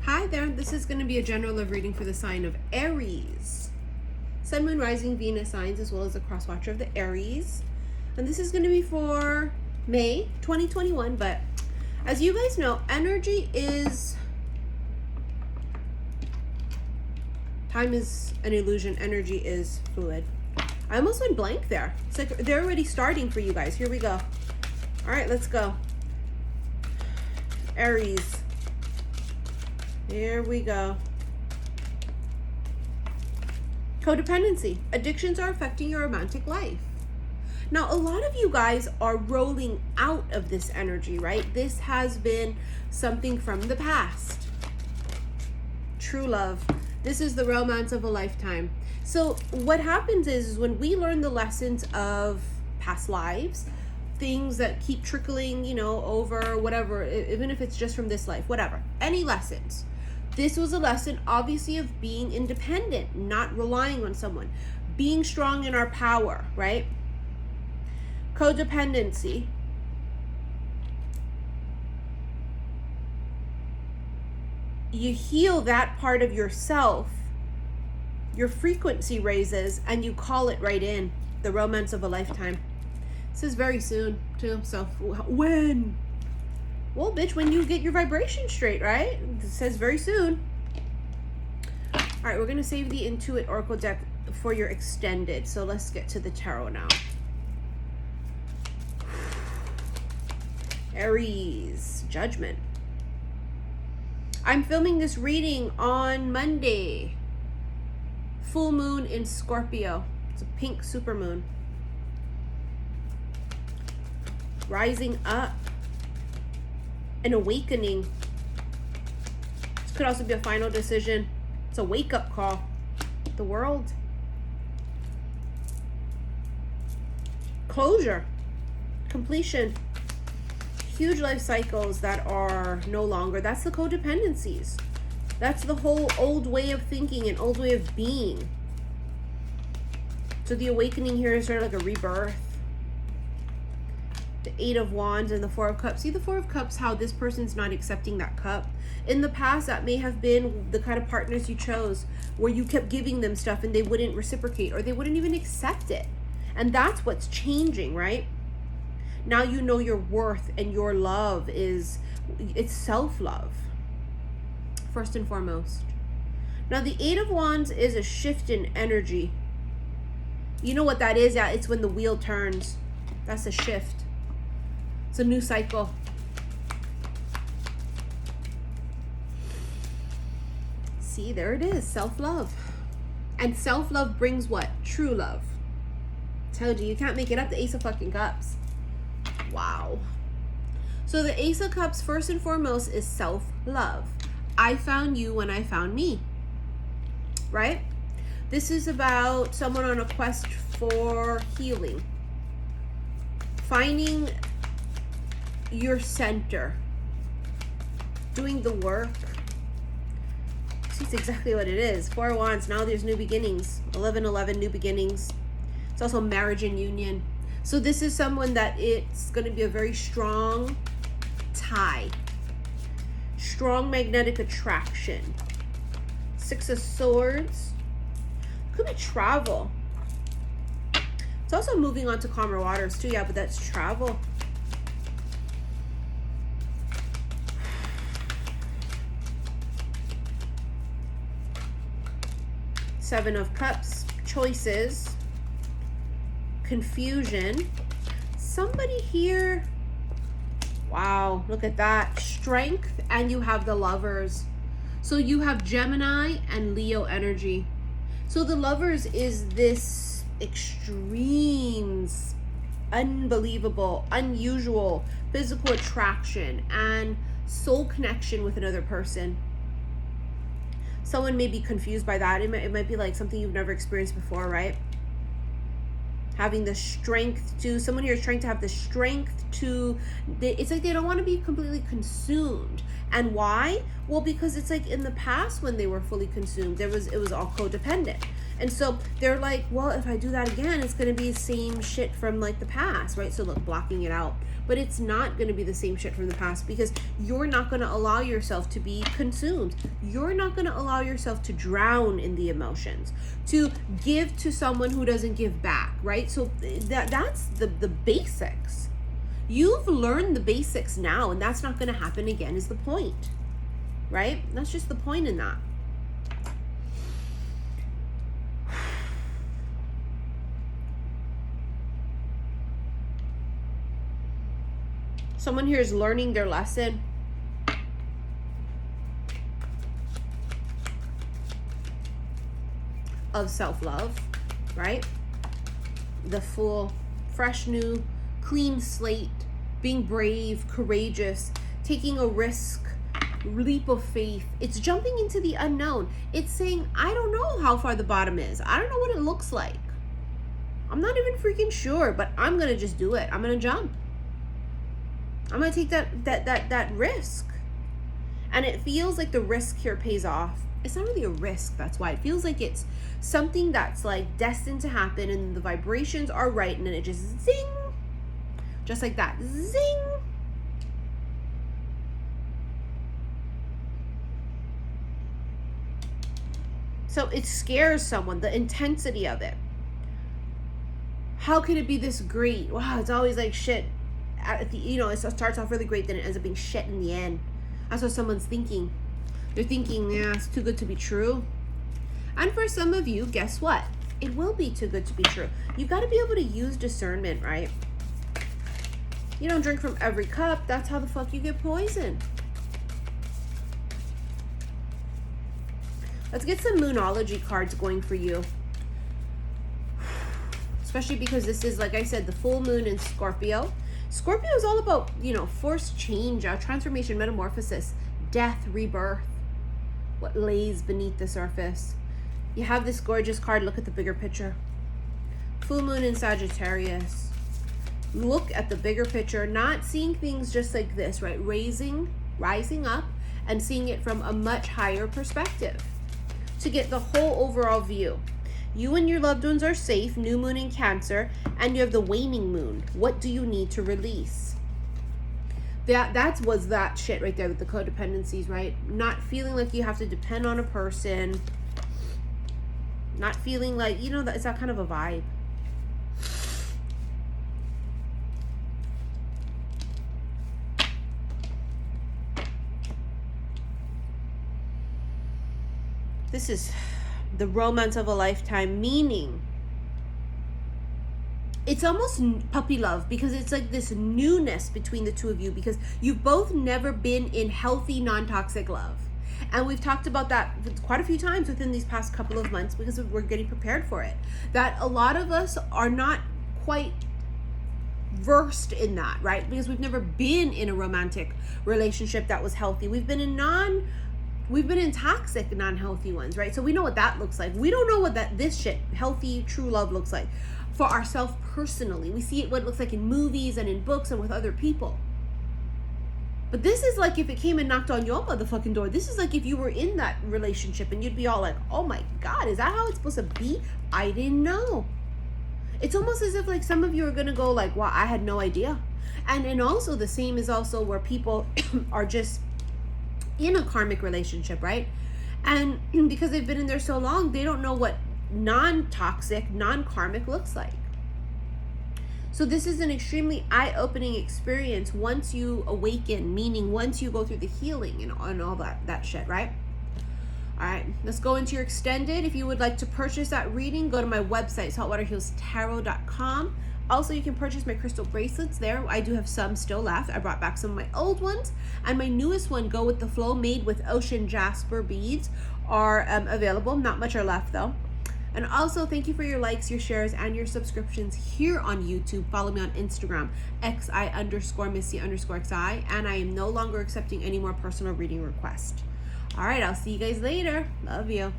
Hi there, this is going to be a general love reading for the sign of Aries. Sun, Moon, Rising, Venus signs, as well as the cross watcher of the Aries. And this is going to be for May 2021, but as you guys know, energy is... Time is an illusion, energy is fluid. I almost went blank there. It's like they're already starting for you guys. Here we go. All right, let's go. Aries. Here we go. Codependency. Addictions are affecting your romantic life. Now, a lot of you guys are rolling out of this energy, right? This has been something from the past. True love. This is the romance of a lifetime. So what happens is when we learn the lessons of past lives, things that keep trickling, you know, over whatever, even if it's just from this life, whatever, any lessons. This was a lesson, obviously, of being independent, not relying on someone, being strong in our power, right? Codependency. You heal that part of yourself, your frequency raises, and you call it right in, the romance of a lifetime. This is very soon, too, so when? Well, bitch, when you get your vibration straight, right? It says very soon. All right, we're going to save the Intuit Oracle deck for your extended. So let's get to the tarot now. Aries, Judgment. I'm filming this reading on Monday. Full moon in Scorpio. It's a pink supermoon. Rising up. An awakening. This could also be a final decision. It's a wake-up call. The world. Closure. Completion. Huge life cycles that are no longer. That's the codependencies. That's the whole old way of thinking and old way of being. So the awakening here is sort of like a rebirth. The Eight of Wands and the Four of Cups. See the Four of Cups, how this person's not accepting that cup. In the past, that may have been the kind of partners you chose where you kept giving them stuff and they wouldn't reciprocate or they wouldn't even accept it. And that's what's changing, right? Now you know your worth and your love it's self-love, first and foremost. Now the Eight of Wands is a shift in energy. You know what that is? Yeah, it's when the wheel turns. That's a shift. It's a new cycle. See, there it is, self-love. And self-love brings what? True love. Told you can't make it up. The Ace of fucking Cups. Wow. So the Ace of Cups, first and foremost, is self-love. I found you when I found me. Right? This is about someone on a quest for healing. Finding your center, doing the work. See, it's exactly what it is. Four of Wands. Now there's new beginnings. 11-11, new beginnings. It's also marriage and union. So this is someone that it's going to be a very strong tie, strong magnetic attraction. Six of Swords. Could be travel. It's also moving on to calmer waters too. Yeah, but that's travel. Seven of Cups, choices, confusion. Somebody here, wow, look at that, strength, and you have the Lovers. So you have Gemini and Leo energy. So the Lovers is this extreme, unbelievable, unusual physical attraction and soul connection with another person. Someone may be confused by that. It might be like something you've never experienced before, right? Having the strength to, someone here is trying to have the strength to, it's like they don't want to be completely consumed. And why? Well, because it's like in the past when they were fully consumed, it was all codependent. And so they're like, well, if I do that again, it's going to be the same shit from like the past, right? So look, blocking it out. But it's not going to be the same shit from the past, because you're not going to allow yourself to be consumed. You're not going to allow yourself to drown in the emotions, to give to someone who doesn't give back, right? So that's the basics. You've learned the basics now, and that's not going to happen again, is the point, right? That's just the point in that. Someone here is learning their lesson. Of self-love, right? The full, fresh, new, clean slate, being brave, courageous, taking a risk, leap of faith. It's jumping into the unknown. It's saying, I don't know how far the bottom is. I don't know what it looks like. I'm not even freaking sure, but I'm gonna just do it. I'm gonna jump. I'm gonna take that risk. And it feels like the risk here pays off. It's not really a risk, that's why. It feels like it's something that's like destined to happen, and the vibrations are right, and then it just zing. Just like that. Zing. So it scares someone, the intensity of it. How can it be this great? Wow, it's always like shit. At the, it starts off really great, then it ends up being shit in the end. That's what someone's thinking. They're thinking, yeah, it's too good to be true. And for some of you, guess what? It will be too good to be true. You've got to be able to use discernment, right? You don't drink from every cup. That's how the fuck you get poisoned. Let's get some moonology cards going for you. Especially because this is, like I said, the full moon in Scorpio. Scorpio is all about, forced change, transformation, metamorphosis, death, rebirth, what lays beneath the surface. You have this gorgeous card. Look at the bigger picture. Full moon in Sagittarius. Look at the bigger picture, not seeing things just like this, right? Rising up and seeing it from a much higher perspective to get the whole overall view. You and your loved ones are safe, new moon in Cancer, and you have the waning moon. What do you need to release? That was that shit right there with the codependencies, right? Not feeling like you have to depend on a person. Not feeling like, that it's that kind of a vibe. This is the romance of a lifetime, meaning it's almost puppy love, because it's like this newness between the two of you, because you've both never been in healthy, non-toxic love. And we've talked about that quite a few times within these past couple of months, because we're getting prepared for it. That a lot of us are not quite versed in that, right? Because we've never been in a romantic relationship that was healthy. We've been in toxic, non-healthy ones, right? So we know what that looks like. We don't know what this shit, healthy, true love, looks like for ourselves personally. We see what it looks like in movies and in books and with other people. But this is like if it came and knocked on your motherfucking door. This is like if you were in that relationship and you'd be all like, oh my God, is that how it's supposed to be? I didn't know. It's almost as if like some of you are going to go like, wow, I had no idea. And also the same is also where people are just in a karmic relationship, right? And because they've been in there so long, they don't know what non-toxic, non-karmic looks like. So this is an extremely eye-opening experience once you awaken, meaning once you go through the healing and all that shit, right? All right, let's go into your extended. If you would like to purchase that reading, go to my website, saltwaterhealstarot.com. Also, you can purchase my crystal bracelets there. I do have some still left. I brought back some of my old ones. And my newest one, Go With The Flow, made with ocean jasper beads, are available. Not much are left, though. And also, thank you for your likes, your shares, and your subscriptions here on YouTube. Follow me on Instagram, xi_missy_xi. And I am no longer accepting any more personal reading requests. All right, I'll see you guys later. Love you.